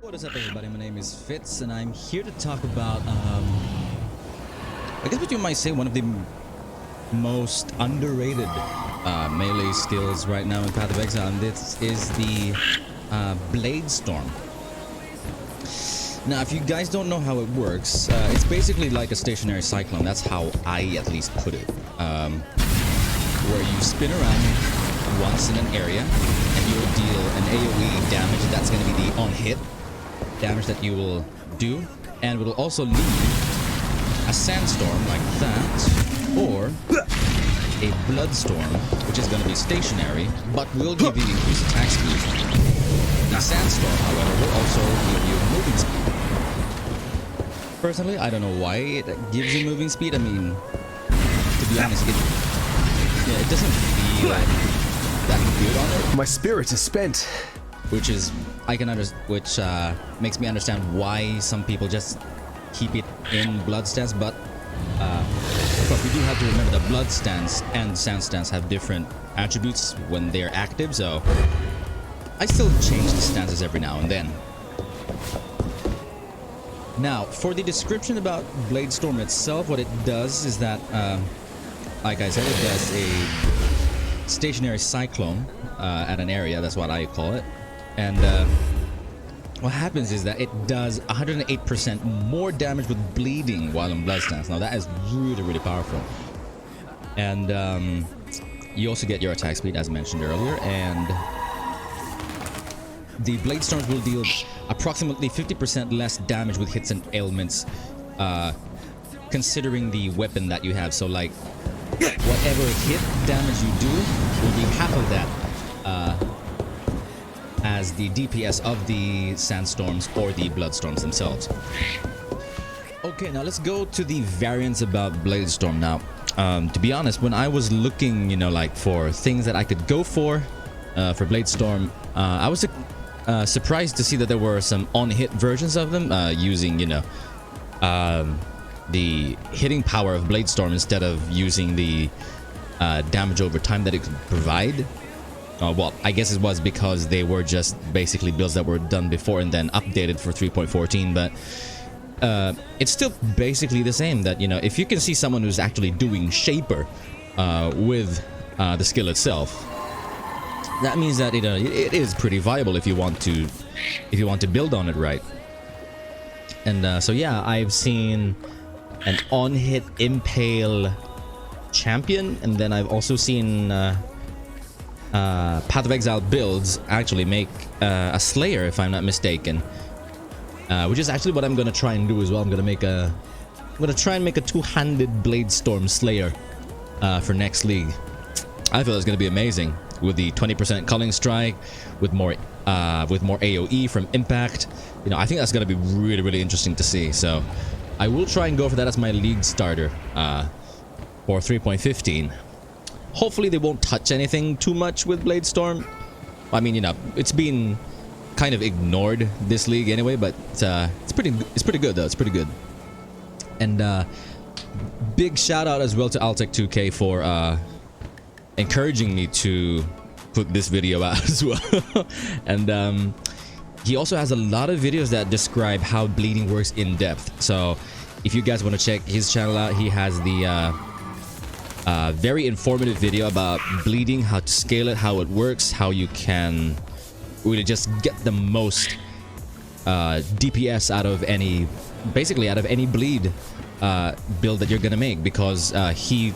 What is up, everybody? My name is Fitz, and I'm here to talk about, I guess what you might say, one of the most underrated melee skills right now in Path of Exile, and this is the Bladestorm. Now, if you guys don't know how it works, it's basically like a stationary cyclone. That's how I at least put it. Where you spin around once in an area, and you'll deal an AoE damage. That's going to be the on-hit damage that you will do, and it will also leave a sandstorm like that, or a bloodstorm, which is going to be stationary, but will give you increased attack speed. The sandstorm, however, will also give you moving speed. Personally, I don't know why it gives you moving speed. I mean, to be honest, it doesn't feel that good on it. My spirit is spent. Which is, which makes me understand why some people just keep it in blood stance, but of course we do have to remember that blood stance and sand stance have different attributes when they're active, so I still change the stances every now and then. Now, for the description about Bladestorm itself, what it does is that, like I said, it does a stationary cyclone at an area. That's what I call it. And what happens is that it does 108% more damage with bleeding while in blood stance. Now that is really powerful. And you also get your attack speed, as mentioned earlier, and the Bladestorms will deal approximately 50% less damage with hits and ailments, considering the weapon that you have. So like, whatever hit damage you do will be half of that as the DPS of the sandstorms or the bloodstorms themselves. Okay, now let's go to the variants about Bladestorm. Now, to be honest, when I was looking, like for things that I could go for Bladestorm, I was surprised to see that there were some on-hit versions of them using, the hitting power of Bladestorm instead of using the damage over time that it could provide. Well, I guess it was because they were just basically builds that were done before and then updated for 3.14, but it's still basically the same. That, if you can see someone who's actually doing Shaper with the skill itself, that means that it is pretty viable if you want to build on it right. And so yeah, I've seen an on-hit impale champion, and then I've also seen Path of Exile builds actually make a Slayer, if I'm not mistaken, which is actually what I'm gonna try and do as well. I'm gonna try and make a two-handed Bladestorm Slayer for next league. I feel it's gonna be amazing with the 20% culling strike, with more AoE from impact. I think that's gonna be really interesting to see. So I will try and go for that as my league starter for 3.15. Hopefully they won't touch anything too much with Bladestorm. I mean, it's been kind of ignored this league anyway, but it's pretty good though. It's pretty good. And big shout out as well to Altec2K for encouraging me to put this video out as well. And he also has a lot of videos that describe how bleeding works in depth. So if you guys want to check his channel out, he has the very informative video about bleeding, how to scale it, how it works, how you can really just get the most DPS out of any bleed build that you're gonna make, because he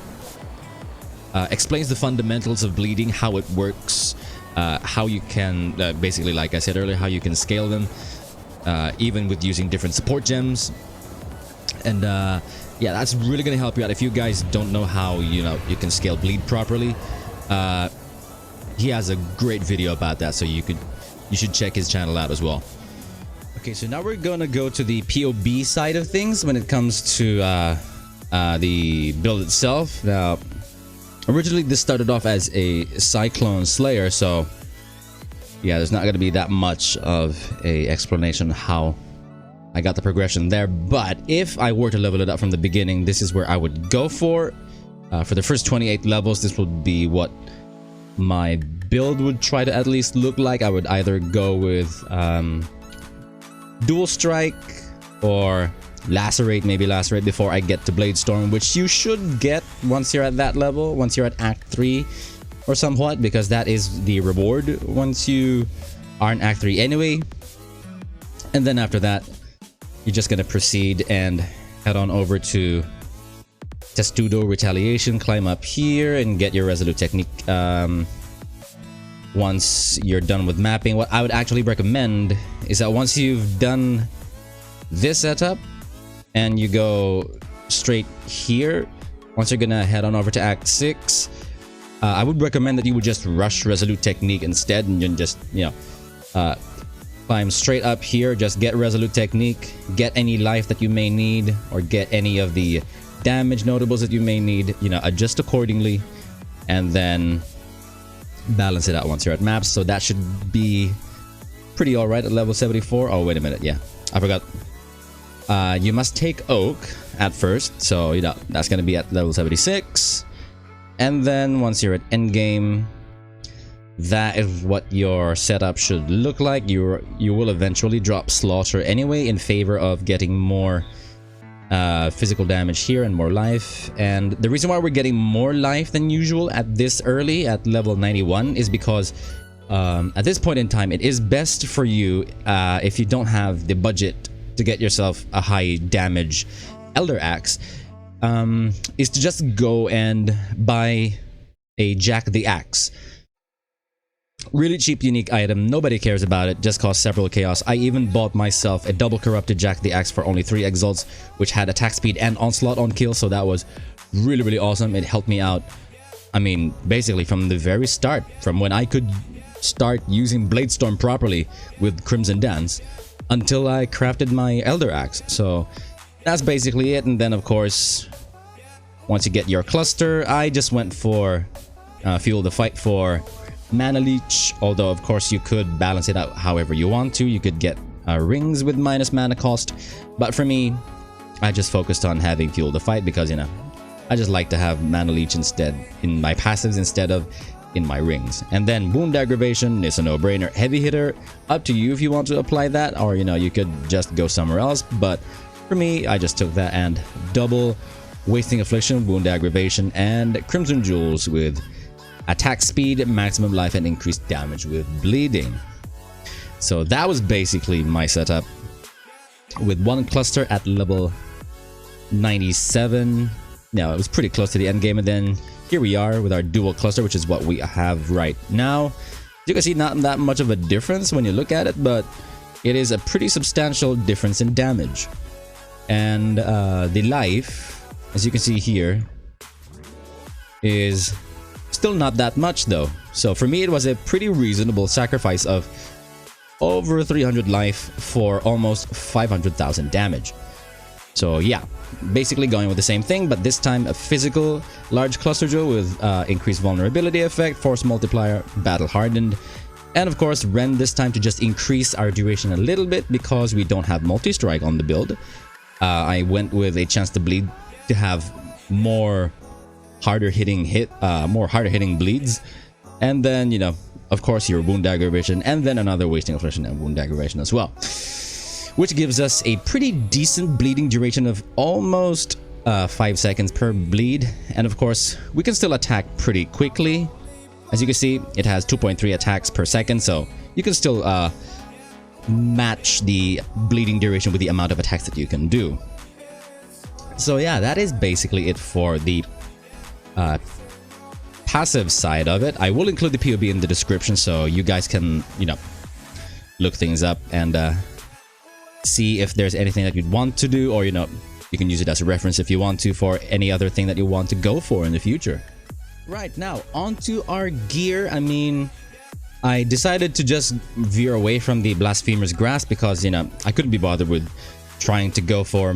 explains the fundamentals of bleeding, how it works, how you can basically, like I said earlier, how you can scale them, even with using different support gems. And yeah, that's really gonna help you out if you guys don't know how you can scale bleed properly. He has a great video about that, so you should check his channel out as well. Okay, so now we're gonna go to the PoB side of things when it comes to the build itself. Now, originally this started off as a Cyclone Slayer, so yeah, there's not gonna be that much of a explanation how I got the progression there. But if I were to level it up from the beginning, this is where I would go for the first 28 levels. This would be what my build would try to at least look like. I would either go with dual strike or lacerate, maybe lacerate before I get to Bladestorm, which you should get once you're at that level, once you're at Act 3 or somewhat, because that is the reward once you are in Act 3 anyway. And then after that, you're just gonna proceed and head on over to Testudo Retaliation, climb up here and get your Resolute Technique. Once you're done with mapping, what I would actually recommend is that once you've done this setup and you go straight here, once you're gonna head on over to Act 6, I would recommend that you would just rush Resolute Technique instead, and you just, you know, climb straight up here, just get Resolute Technique, get any life that you may need, or get any of the damage notables that you may need, you know, adjust accordingly, and then balance it out once you're at maps. So that should be pretty alright at level 74. Oh, wait a minute, yeah, I forgot. You must take Oak at first, so you know that's gonna be at level 76, and then once you're at endgame, that is what your setup should look like. You will eventually drop Slaughter anyway in favor of getting more physical damage here and more life. And the reason why we're getting more life than usual at this early, at level 91, is because at this point in time, it is best for you, if you don't have the budget to get yourself a high damage Elder Axe, is to just go and buy a Jack the Axe. Really cheap, unique item. Nobody cares about it. Just costs several chaos. I even bought myself a double corrupted Jack the Axe for only 3 exalts, which had attack speed and onslaught on kill. So that was really, really awesome. It helped me out. I mean, basically from the very start, from when I could start using Bladestorm properly with Crimson Dance until I crafted my Elder Axe. So that's basically it. And then of course, once you get your cluster, I just went for Fuel the Fight for Mana Leech, although of course you could balance it out however you want to. You could get rings with minus mana cost, but for me, I just focused on having Fuel the Fight because, you know, I just like to have Mana Leech instead in my passives instead of in my rings. And then Wound Aggravation is a no-brainer. Heavy Hitter, up to you if you want to apply that, or you know, you could just go somewhere else, but for me, I just took that and double Wasting Affliction, Wound Aggravation, and Crimson Jewels with attack speed, maximum life, and increased damage with bleeding. So that was basically my setup with one cluster at level 97. Now it was pretty close to the end game, and then here we are with our dual cluster, which is what we have right now. You can see not that much of a difference when you look at it, but it is a pretty substantial difference in damage. And the life, as you can see here, is still not that much though. So for me, it was a pretty reasonable sacrifice of over 300 life for almost 500,000 damage. So yeah, basically going with the same thing, but this time a physical large cluster jewel with increased vulnerability effect, force multiplier, battle hardened, and of course Rend this time to just increase our duration a little bit because we don't have multi-strike on the build. I went with a chance to bleed to have more harder hitting bleeds, and then, you know, of course your Wound Aggravation, and then another Wasting Affliction and Wound Aggravation as well, which gives us a pretty decent bleeding duration of almost 5 seconds per bleed. And of course we can still attack pretty quickly. As you can see, it has 2.3 attacks per second, so you can still match the bleeding duration with the amount of attacks that you can do. So yeah, that is basically it for the passive side of it. I will include the PoE in the description so you guys can, you know, look things up and see if there's anything that you'd want to do, or you know, you can use it as a reference if you want to for any other thing that you want to go for in the future. Right, now onto our gear. I mean, I decided to just veer away from the Blasphemer's Grasp because, you know, I couldn't be bothered with trying to go for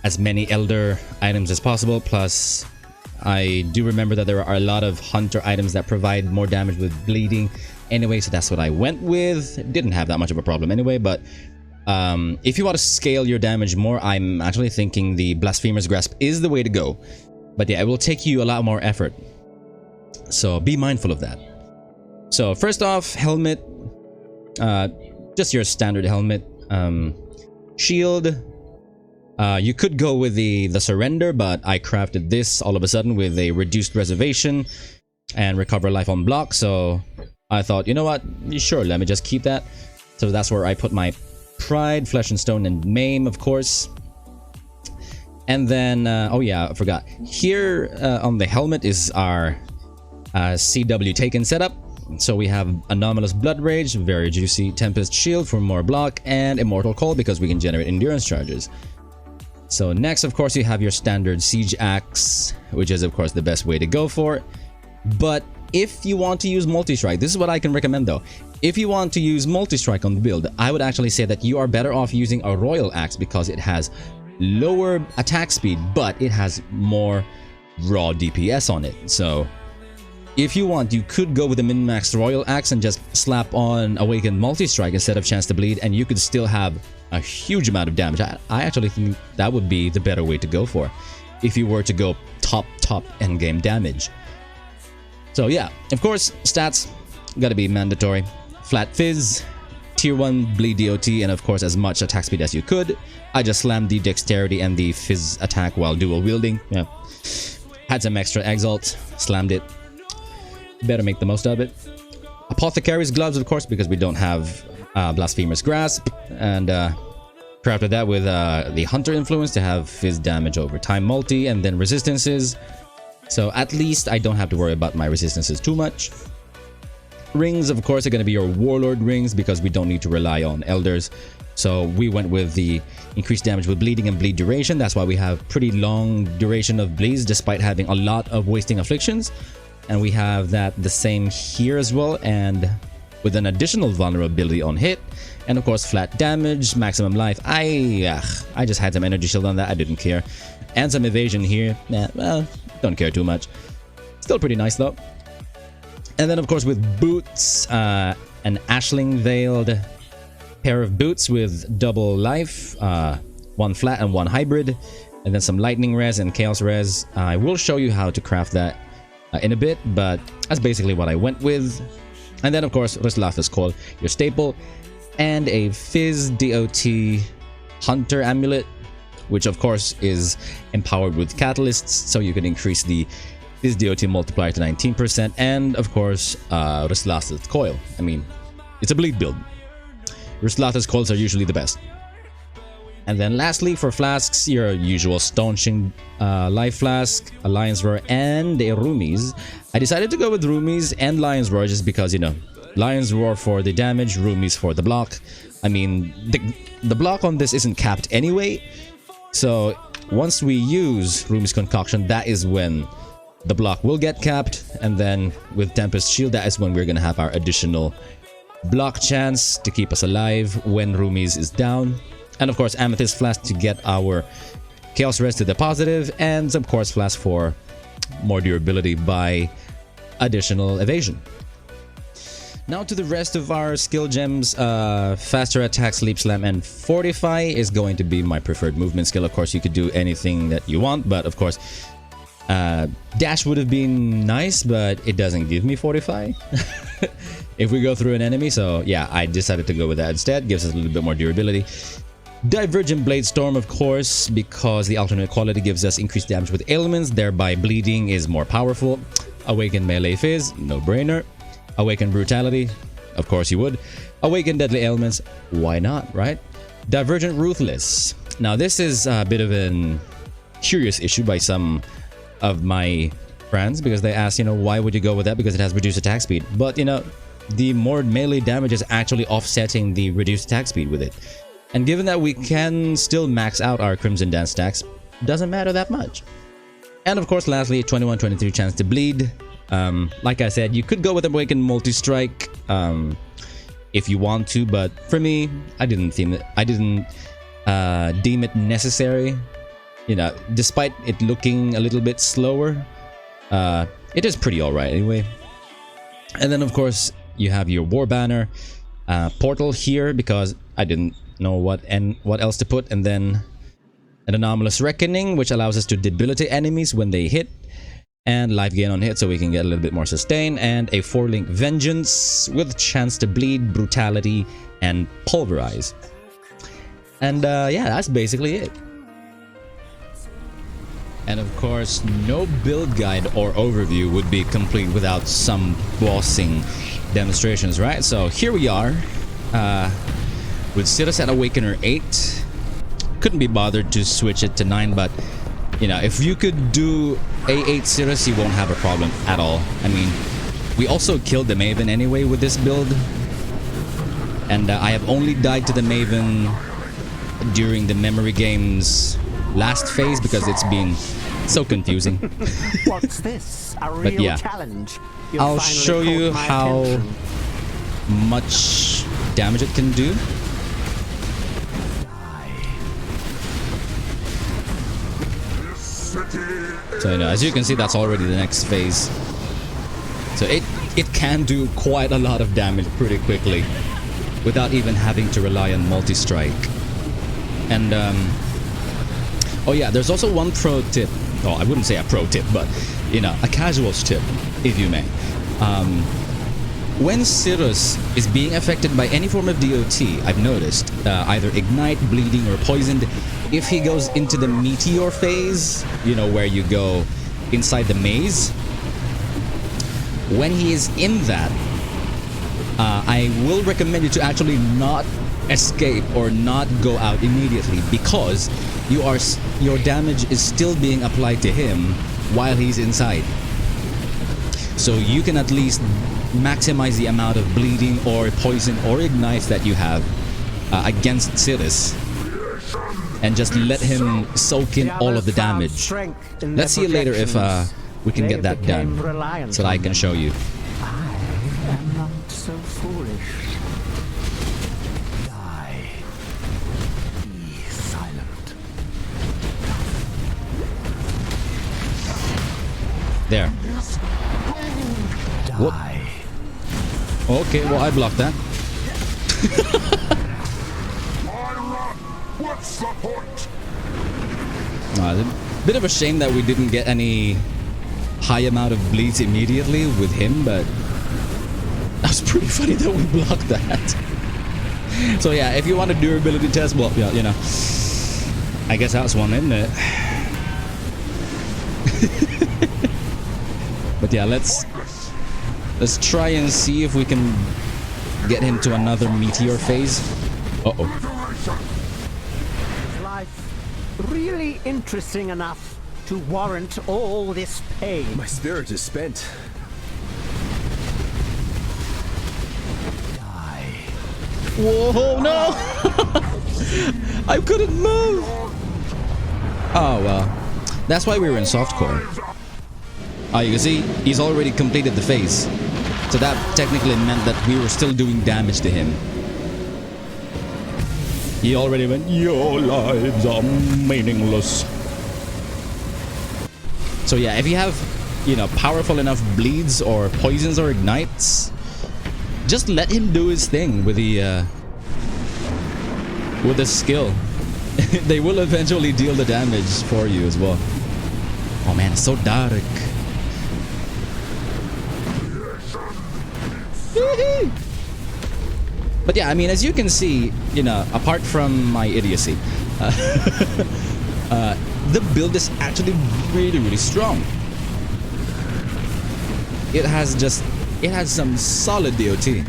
as many Elder items as possible. Plus, I do remember that there are a lot of Hunter items that provide more damage with bleeding anyway, so that's what I went with. Didn't have that much of a problem anyway, but if you want to scale your damage more, I'm actually thinking the Blasphemer's Grasp is the way to go. But yeah, it will take you a lot more effort, so be mindful of that. So first off, helmet, just your standard helmet. shield. You could go with the surrender, but I crafted this all of a sudden with a reduced reservation and recover life on block. So I thought, you know what? Sure, let me just keep that. So that's where I put my pride, flesh and stone, and maim, of course. And then, oh yeah, I forgot. Here on the helmet is our CW taken setup. So we have Anomalous Blood Rage, very juicy Tempest Shield for more block, and Immortal Call because we can generate endurance charges. So next, of course, you have your standard Siege Axe, which is, of course, the best way to go for it. But if you want to use Multi-Strike, this is what I can recommend though. If you want to use Multi-Strike on the build, I would actually say that you are better off using a Royal Axe because it has lower attack speed, but it has more raw DPS on it. So if you want, you could go with a min-max Royal Axe and just slap on Awakened Multi-Strike instead of Chance to Bleed, and you could still have a huge amount of damage. I actually think that would be the better way to go for if you were to go top endgame damage. So yeah, of course, stats gotta be mandatory. Flat Fizz, Tier 1 Bleed DOT, and of course as much attack speed as you could. I just slammed the Dexterity and the Fizz attack while dual wielding. Yeah, had some extra Exalt, slammed it. Better make the most of it. Apothecary's Gloves, of course, because we don't have Blasphemer's Grasp, and crafted that with the Hunter influence to have Fizz damage over time multi, and then resistances. So at least I don't have to worry about my resistances too much. Rings, of course, are going to be your Warlord rings because we don't need to rely on Elders. So we went with the increased damage with bleeding and bleed duration. That's why we have pretty long duration of bleeds despite having a lot of wasting afflictions. And we have that the same here as well, and with an additional vulnerability on hit, and of course flat damage, maximum life. I just had some energy shield on that, I didn't care, and some evasion here. Well, don't care too much. Still pretty nice though. And then of course with boots, an Ashling veiled pair of boots with double life, one flat and one hybrid, and then some lightning res and chaos res. I will show you how to craft that in a bit, but that's basically what I went with. And then of course Restlatha's Call, your staple, and a Fizz DOT Hunter Amulet, which of course is empowered with catalysts, so you can increase the Fizz DOT multiplier to 19%, and of course Restlatha's Coil. I mean, it's a bleed build. Restlatha's Coils are usually the best. And then lastly, for flasks, your usual Staunching Life Flask, a Lion's Roar, and a Rumies. I decided to go with Rumies and Lion's Roar just because, you know, Lion's Roar for the damage, Rumies for the block. I mean, the block on this isn't capped anyway. So once we use Rumies Concoction, that is when the block will get capped. And then with Tempest Shield, that is when we're going to have our additional block chance to keep us alive when Rumies is down. And of course, Amethyst Flask to get our Chaos Res to the positive, and of course, Flask for more durability by additional evasion. Now to the rest of our skill gems. Faster Attack, Sleep Slam, and Fortify is going to be my preferred movement skill. Of course, you could do anything that you want, but of course, Dash would have been nice, but it doesn't give me Fortify if we go through an enemy. So yeah, I decided to go with that instead. Gives us a little bit more durability. Divergent Bladestorm, of course, because the alternate quality gives us increased damage with ailments, thereby bleeding is more powerful. Awaken Melee Fizz, no-brainer. Awaken Brutality, of course you would. Awaken Deadly Ailments, why not, right? Divergent Ruthless. Now this is a bit of a curious issue by some of my friends, because they ask, you know, why would you go with that? Because it has reduced attack speed. But, you know, the more melee damage is actually offsetting the reduced attack speed with it. And given that we can still max out our Crimson Dance stacks, doesn't matter that much. And of course, lastly, 21-23 chance to bleed. Like I said, you could go with Awaken Multi-Strike if you want to, but for me, I didn't deem it necessary. You know, despite it looking a little bit slower, it is pretty alright anyway. And then of course, you have your War Banner, Portal here because I didn't know what else to put, and then an Anomalous Reckoning, which allows us to debilitate enemies when they hit, and life gain on hit so we can get a little bit more sustain, and a 4-link Vengeance with chance to bleed, brutality, and pulverize. And yeah, that's basically it. And of course, no build guide or overview would be complete without some bossing demonstrations, right? So here we are with Sirus at Awakener 8. Couldn't be bothered to switch it to 9, but you know, if you could do A8 Sirus, you won't have a problem at all. I mean, we also killed the Maven anyway with this build. And I have only died to the Maven during the memory game's last phase because it's been so confusing. What's this? A real but yeah, challenge. I'll show you how much damage it can do. So you know, as you can see, that's already the next phase. So it can do quite a lot of damage pretty quickly without even having to rely on multi-strike. And oh yeah, there's also one pro tip. Oh, I wouldn't say a pro tip, but you know, a casual's tip, if you may. When Sirus is being affected by any form of DOT, I've noticed, either ignite, bleeding, or poisoned, if he goes into the meteor phase, you know, where you go inside the maze, when he is in that, I will recommend you to actually not escape or not go out immediately, because your damage is still being applied to him while he's inside. So you can at least maximize the amount of bleeding or poison or ignites that you have against Sirus, and just let him soak in all of the damage. Let's see later if we can get that done, so that I can show you. I am not so foolish. Die. Be silent. There. Die. Okay, well, I blocked that. What's the point? A bit of a shame that we didn't get any high amount of bleeds immediately with him, but that was pretty funny that we blocked that. So yeah, if you want a durability test, well, yeah, you know, I guess that's one, isn't it? But yeah, let's try and see if we can get him to another meteor phase. Uh-oh. Life really interesting enough to warrant all this pain. My spirit is spent. Die. Whoa, no! I couldn't move! Oh, well. That's why we were in softcore. Oh, you can see, he's already completed the phase. So that technically meant that we were still doing damage to him. He already went, your lives are meaningless. So yeah, if you have, you know, powerful enough bleeds or poisons or ignites, just let him do his thing with the skill. They will eventually deal the damage for you as well. Oh man, it's so dark. But yeah, I mean, as you can see, you know, apart from my idiocy, the build is actually really, really strong. It has some solid DOT. Do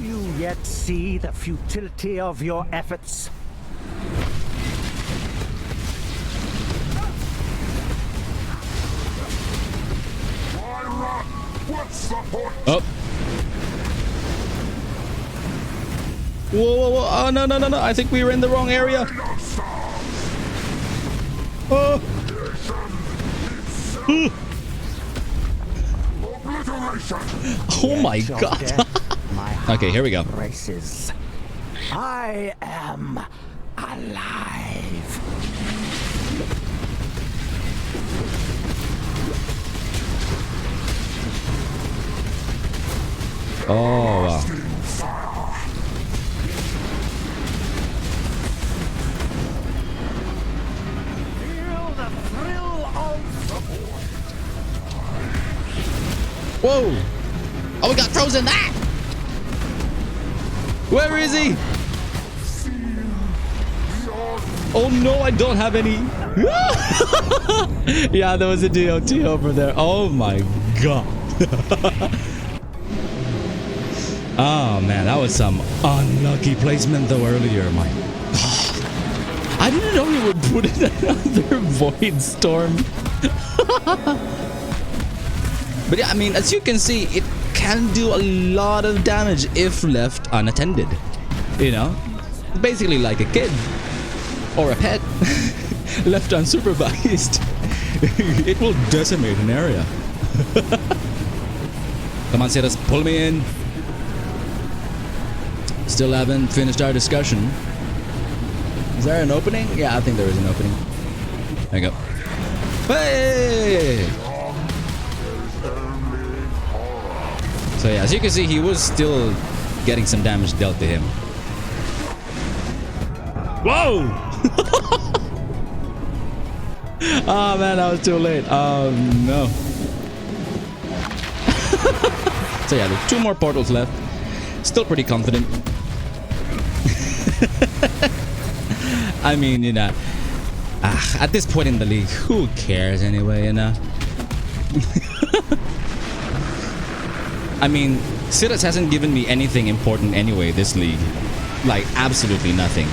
you yet see the futility of your efforts? What's the point? Oh. Whoa, whoa, whoa. Oh, no, no, no, no. I think we were in the wrong area. Oh. Oh my god. Okay, here we go. Races. I am alive. Oh, wow. Feel the thrill of the Whoa. Oh, we got frozen. Ah! Where is he? Oh no, I don't have any. Yeah, there was a DOT over there. Oh my god. Oh man, that was some unlucky placement though earlier. My god. I didn't know he would put in another Void Storm. But yeah, I mean, as you can see, it can do a lot of damage if left unattended. You know? Basically like a kid. Or a pet. Left unsupervised. It will decimate an area. Come on, Sirus, pull me in. Still haven't finished our discussion. Is there an opening? Yeah, I think there is an opening. There you go. Hey! So yeah, as you can see, he was still getting some damage dealt to him. Whoa! Oh man, I was too late. Oh no. So yeah, there's 2 more portals left. Still pretty confident. I mean, you know, at this point in the league, who cares anyway, you know? I mean, Sirus hasn't given me anything important anyway this league. Like, absolutely nothing.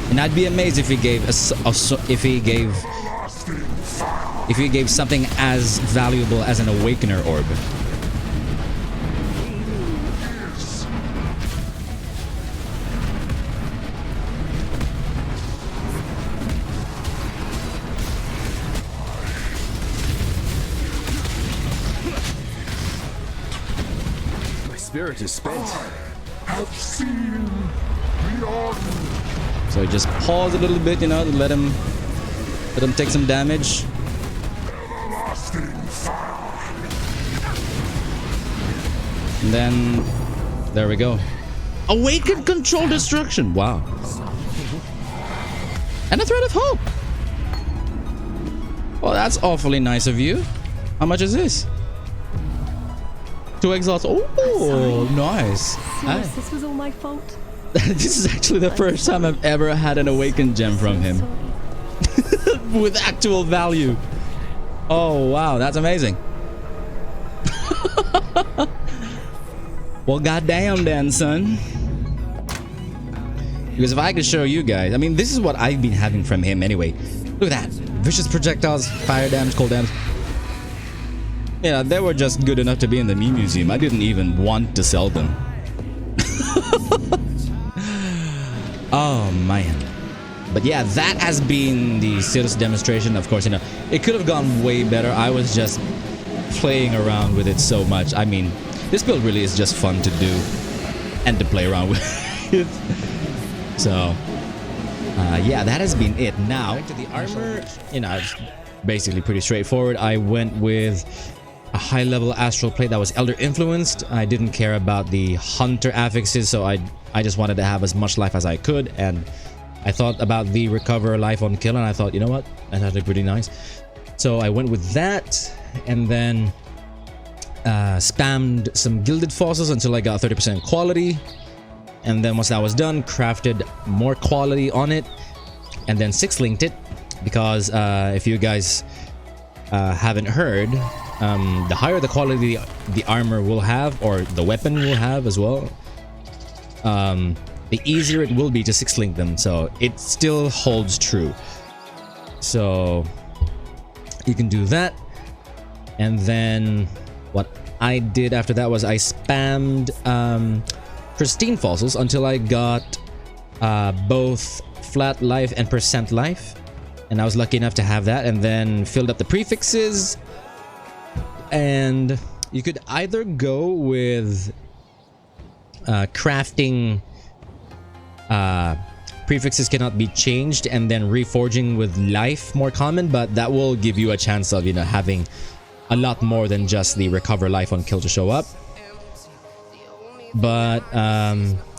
And I'd be amazed if he gave if he gave something as valuable as an Awakener Orb. Spirit is spent. Have seen beyond. So he just pause a little bit, you know, to let him take some damage. Everlasting fire. And then there we go. Awakened control destruction. Wow. And a thread of hope. Well, that's awfully nice of you. How much is this? 2 exiles. Oh, nice. Sirus, this was all my fault. This is actually the first time I've ever had an awakened gem from him. With actual value. Oh, wow. That's amazing. Well, goddamn then, son. Because if I could show you guys, I mean, this is what I've been having from him anyway. Look at that. Vicious projectiles, fire damage, cold damage. Yeah, they were just good enough to be in the meme museum. I didn't even want to sell them. Oh, man. But yeah, that has been the Sirus demonstration. Of course, you know, it could have gone way better. I was just playing around with it so much. I mean, this build really is just fun to do and to play around with. So, yeah, that has been it. Now, to the armor, you know, it's basically pretty straightforward. I went with a high-level astral plate that was Elder influenced. I didn't care about the hunter affixes, so I just wanted to have as much life as I could, and I thought about the recover life on kill, and I thought, you know what, that's actually pretty nice. So I went with that, and then spammed some gilded fossils until I got 30% quality, and then once that was done, crafted more quality on it, and then 6-linked it, because if you guys haven't heard, the higher the quality the armor will have, or the weapon will have as well, the easier it will be to 6-link them. So it still holds true. So you can do that. And then what I did after that was I spammed pristine fossils until I got both flat life and percent life. And I was lucky enough to have that, and then filled up the prefixes. And you could either go with crafting prefixes cannot be changed, and then reforging with life more common, but that will give you a chance of, you know, having a lot more than just the recover life on kill to show up. But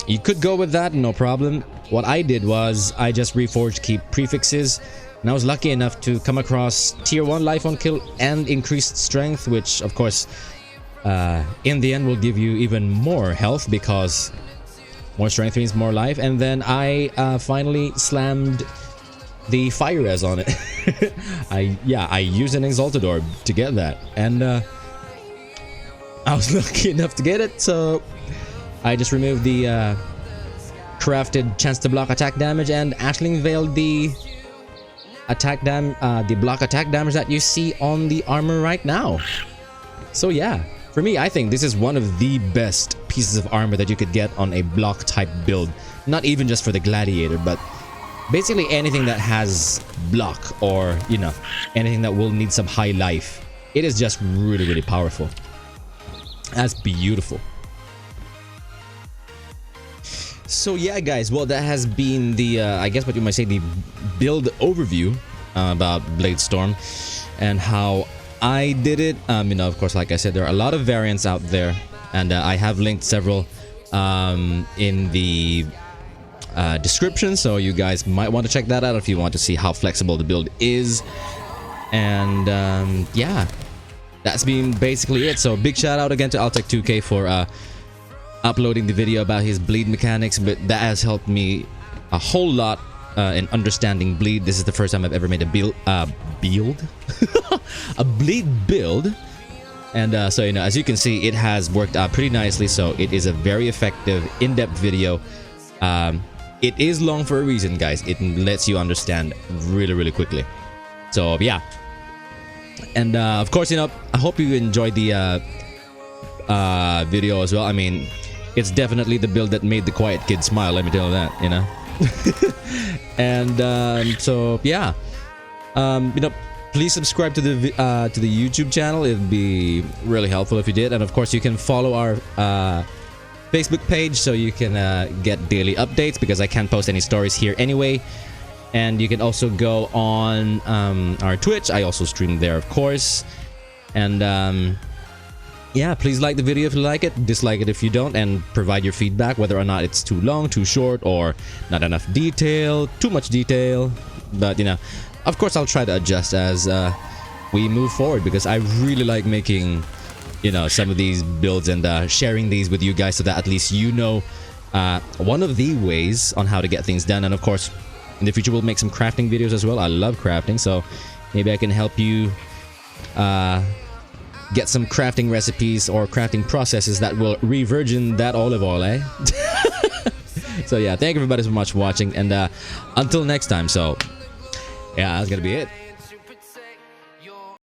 you could go with that, no problem. What I did was I just reforged keep prefixes, and I was lucky enough to come across tier 1 life on kill and increased strength, which of course in the end will give you even more health, because More strength means more life. And then I finally slammed the fire res on it. I used an exalted orb to get that, and I was lucky enough to get it, so I just removed the crafted chance to block attack damage and Ashling veiled the block attack damage that you see on the armor right now. So yeah, for me, I think this is one of the best pieces of armor that you could get on a block type build. Not even just for the Gladiator, but basically anything that has block, or you know, anything that will need some high life. It is just really, really powerful. That's beautiful. So yeah, guys, well, that has been the I guess what you might say, the build overview about Bladestorm and how I did it. You know, of course, like I said, there are a lot of variants out there, and I have linked several in the description, so you guys might want to check that out if you want to see how flexible the build is. And yeah, that's been basically it. So big shout out again to Altec2k for uploading the video about his bleed mechanics, but that has helped me a whole lot in understanding bleed. This is the first time I've ever made a build a bleed build, and so you know, as you can see, it has worked out pretty nicely. So it is a very effective, in-depth video. It is long for a reason, guys. It lets you understand really, really quickly. So yeah, and of course, you know, I hope you enjoyed the video as well. I mean, it's definitely the build that made the quiet kid smile, let me tell you that, you know. And so yeah, you know, please subscribe to the YouTube channel. It'd be really helpful if you did. And of course, you can follow our Facebook page so you can get daily updates, because I can't post any stories here anyway. And you can also go on our Twitch. I also stream there, of course. And yeah, please like the video if you like it, dislike it if you don't, and provide your feedback, whether or not it's too long, too short, or not enough detail, too much detail. But you know, of course, I'll try to adjust as we move forward, because I really like making, you know, some of these builds and sharing these with you guys, so that at least you know one of the ways on how to get things done. And of course, in the future, we'll make some crafting videos as well. I love crafting, so maybe I can help you get some crafting recipes or crafting processes that will re-virgin that olive oil, eh? So yeah, thank you everybody so much for watching, and until next time. So yeah, that's gonna be it.